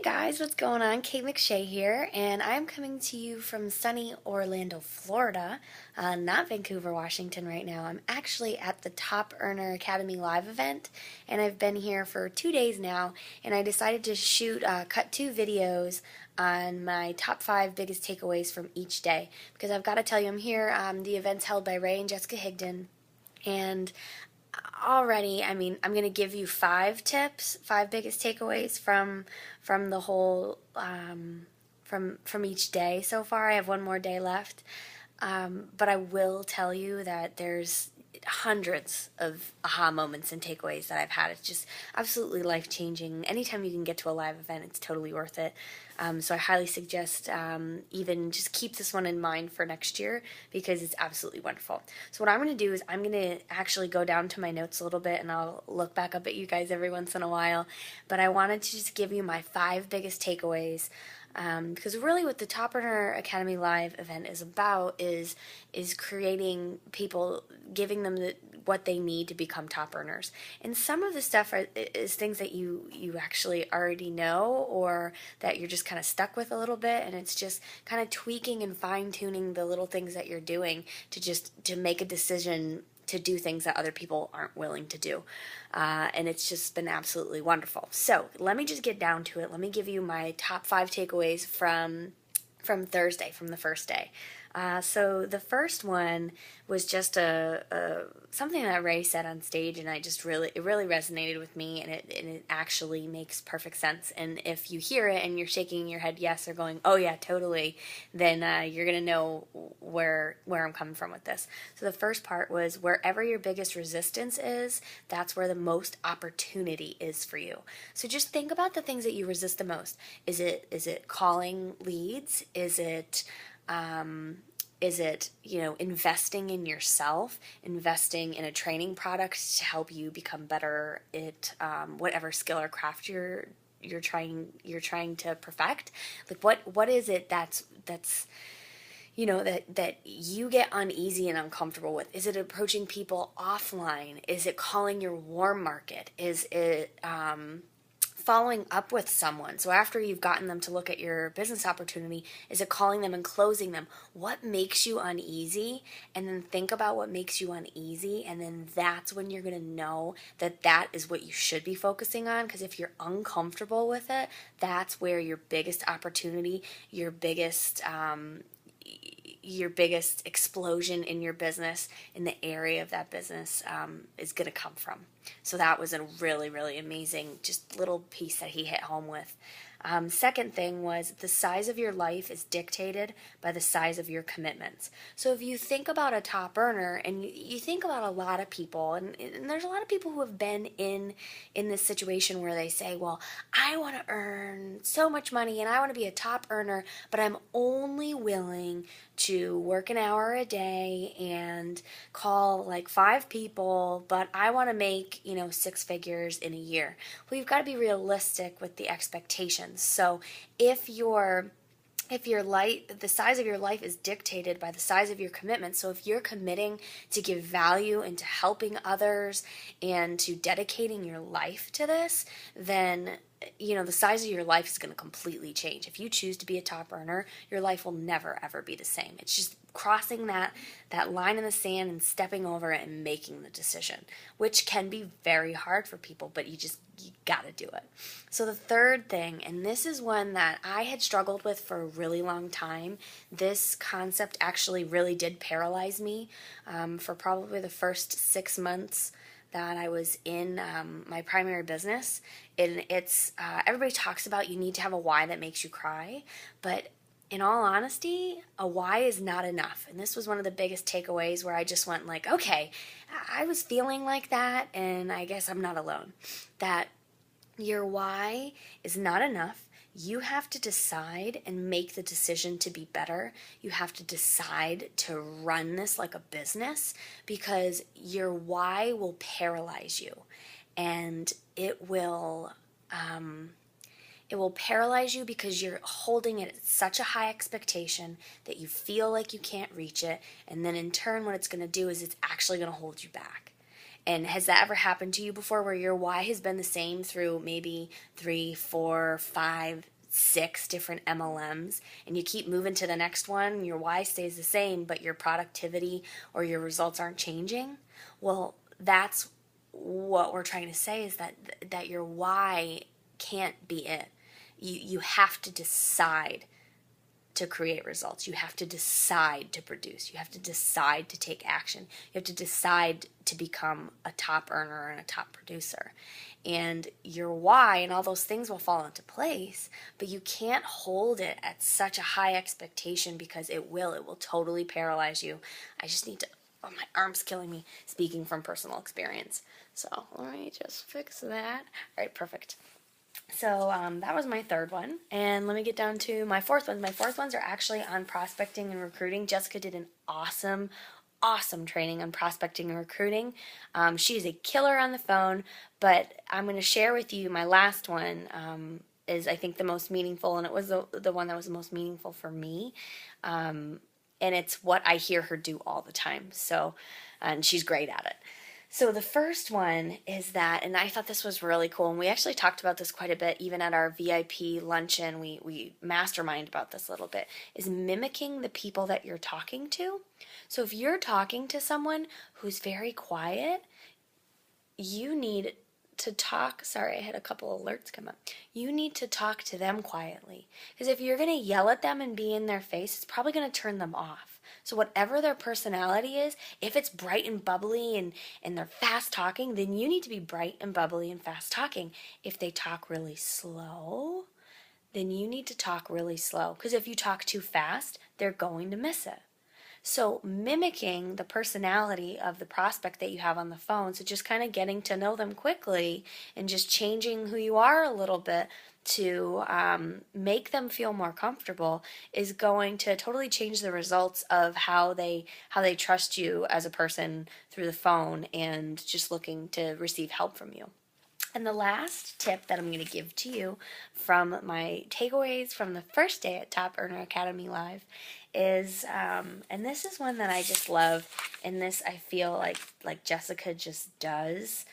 Guys, what's going on? Kate McShay here, and I'm coming to you from sunny Orlando, Florida, not Vancouver, Washington right now. I'm actually at the Top Earner Academy live event, and I've been here for 2 days now, and I decided to cut 2 videos on my top 5 biggest takeaways from each day, because I've got to tell you, I'm here. The event's held by Ray and Jessica Higdon, and already, I'm going to give you 5 tips, 5 biggest takeaways from the whole from each day so far. I have one more day left, but I will tell you that there's hundreds of aha moments and takeaways that I've had. It's just absolutely life-changing. Anytime you can get to a live event, it's totally worth it. So I highly suggest even just keep this one in mind for next year because it's absolutely wonderful. So what I'm going to do is I'm going to actually go down to my notes a little bit and I'll look back up at you guys every once in a while. But I wanted to just give you my 5 biggest takeaways. Because really what the Top Earner Academy Live event is about is creating people, giving them what they need to become top earners. And some of the stuff is things that you actually already know or that you're just kind of stuck with a little bit, and it's just kind of tweaking and fine-tuning the little things that you're doing to make a decision to do things that other people aren't willing to do. And it's just been absolutely wonderful. So let me just get down to it. Let me give you my top 5 takeaways from Thursday, from the first day. So the first one was just something that Ray said on stage, and it really resonated with me, and it actually makes perfect sense. And if you hear it and you're shaking your head yes or going, oh yeah, totally, then you're gonna know where I'm coming from with this. So the first part was, wherever your biggest resistance is, that's where the most opportunity is for you. So just think about the things that you resist the most. Is it calling leads? Is it investing in yourself, investing in a training product to help you become better at whatever skill or craft you're trying to perfect? Like what is it that's that you get uneasy and uncomfortable with? Is it approaching people offline? Is it calling your warm market? Is it following up with someone? So after you've gotten them to look at your business opportunity, is it calling them and closing them? What makes you uneasy? And then think about what makes you uneasy, and then that's when you're going to know that is what you should be focusing on, because if you're uncomfortable with it, that's where your biggest opportunity, your biggest explosion in your business, in the area of that business, is going to come from. So that was a really, really amazing just little piece that he hit home with. Second thing was, the size of your life is dictated by the size of your commitments. So if you think about a top earner, and you think about a lot of people, and there's a lot of people who have been in this situation where they say, well, I want to earn so much money and I want to be a top earner, but I'm only willing to work an hour a day and call like 5 people, but I want to make 6 figures in a year. Well, you've got to be realistic with the expectations. So if the size of your life is dictated by the size of your commitment, so if you're committing to give value and to helping others and to dedicating your life to this, then the size of your life is going to completely change. If you choose to be a top earner, your life will never ever be the same. It's just crossing that line in the sand and stepping over it and making the decision, which can be very hard for people, but you got to do it. So the third thing, and this is one that I had struggled with for a really long time. This concept actually really did paralyze me for probably the first 6 months that I was in my primary business. And it's everybody talks about you need to have a why that makes you cry, but in all honesty, a why is not enough. And this was one of the biggest takeaways where I just went like, okay, I was feeling like that, and I guess I'm not alone. That your why is not enough. You have to decide and make the decision to be better. You have to decide to run this like a business, because your why will paralyze you, and it will paralyze you because you're holding it at such a high expectation that you feel like you can't reach it, and then in turn what it's going to do is it's actually going to hold you back. And has that ever happened to you before, where your why has been the same through maybe 3, 4, 5, 6 different MLMs and you keep moving to the next one, your why stays the same, but your productivity or your results aren't changing. Well, that's what we're trying to say, is that your why can't be it. You have to decide to create results. You have to decide to produce. You have to decide to take action. You have to decide to become a top earner and a top producer. And your why and all those things will fall into place, but you can't hold it at such a high expectation, because it will totally paralyze you. I just need to, oh, my arm's killing me, speaking from personal experience. So let me just fix that. All right, perfect. So that was my third one, and let me get down to my fourth one. My fourth ones are actually on prospecting and recruiting. Jessica did an awesome training on prospecting and recruiting. She's a killer on the phone, but I'm going to share with you my last one. Is, I think, the most meaningful, and it was the one that was the most meaningful for me. And it's what I hear her do all the time. So, and she's great at it. So the first one is that, and I thought this was really cool, and we actually talked about this quite a bit, even at our VIP luncheon, we mastermind about this a little bit, is mimicking the people that you're talking to. So if you're talking to someone who's very quiet, you need to talk, sorry, I had a couple alerts come up. You need to talk to them quietly. Because if you're going to yell at them and be in their face, it's probably going to turn them off. So whatever their personality is, if it's bright and bubbly and they're fast talking, then you need to be bright and bubbly and fast talking. If they talk really slow, then you need to talk really slow. Because if you talk too fast, they're going to miss it. So mimicking the personality of the prospect that you have on the phone, so just kind of getting to know them quickly and just changing who you are a little bit to make them feel more comfortable, is going to totally change the results of how they trust you as a person through the phone and just looking to receive help from you. And the last tip that I'm going to give to you from my takeaways from the first day at Top Earner Academy Live is, and this is one that I just love, and this I feel like Jessica just does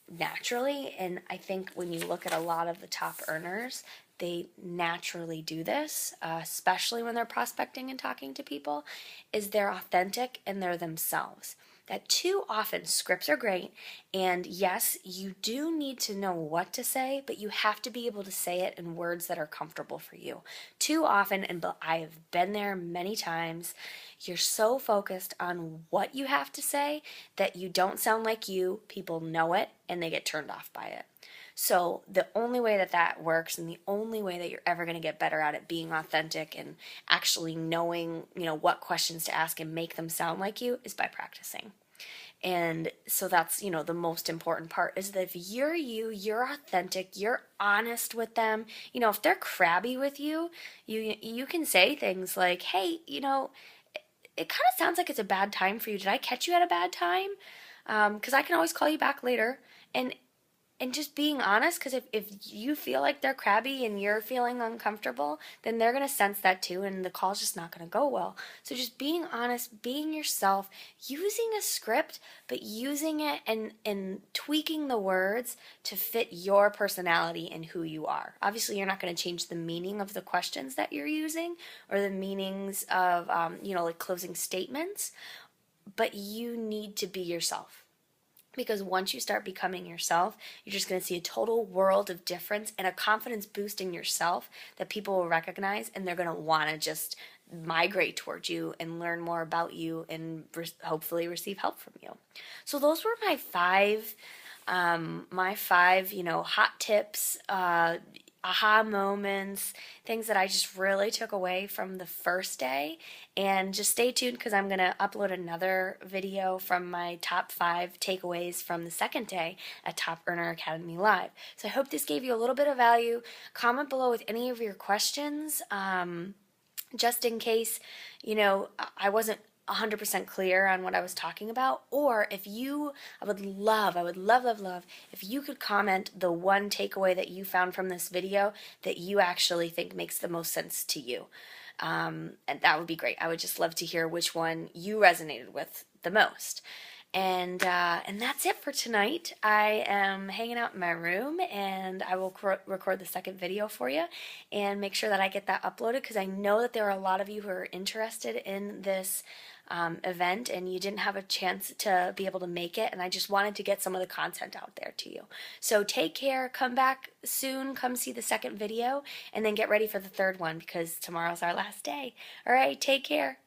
naturally, and I think when you look at a lot of the top earners, they naturally do this, especially when they're prospecting and talking to people, is they're authentic and they're themselves. That too often, scripts are great, and yes, you do need to know what to say, but you have to be able to say it in words that are comfortable for you. Too often, and I have been there many times, you're so focused on what you have to say that you don't sound like you, people know it, and they get turned off by it. So the only way that works, and the only way that you're ever going to get better at it, being authentic and actually knowing, what questions to ask and make them sound like you, is by practicing. And so that's, the most important part, is that if you're you're authentic, you're honest with them. If they're crabby with you, you can say things like, hey, it kind of sounds like it's a bad time for you. Did I catch you at a bad time? Because I can always call you back later. And just being honest, because if you feel like they're crabby and you're feeling uncomfortable, then they're going to sense that too, and the call's just not going to go well. So just being honest, being yourself, using a script, but using it and tweaking the words to fit your personality and who you are. Obviously, you're not going to change the meaning of the questions that you're using or the meanings of, like closing statements, but you need to be yourself. Because once you start becoming yourself, you're just going to see a total world of difference and a confidence boost in yourself that people will recognize, and they're going to want to just migrate towards you and learn more about you and hopefully receive help from you. So those were my five, hot tips, aha moments, things that I just really took away from the first day. And just stay tuned, because I'm going to upload another video from my top 5 takeaways from the second day at Top Earner Academy Live. So I hope this gave you a little bit of value. Comment below with any of your questions, just in case, I wasn't 100% clear on what I was talking about, or if you, I would love if you could comment the one takeaway that you found from this video that you actually think makes the most sense to you. And that would be great. I would just love to hear which one you resonated with the most. And that's it for tonight. I am hanging out in my room, and I will record the second video for you and make sure that I get that uploaded, because I know that there are a lot of you who are interested in this event and you didn't have a chance to be able to make it, and I just wanted to get some of the content out there to you. So take care, come back soon, come see the second video, and then get ready for the third one because tomorrow's our last day. All right, take care.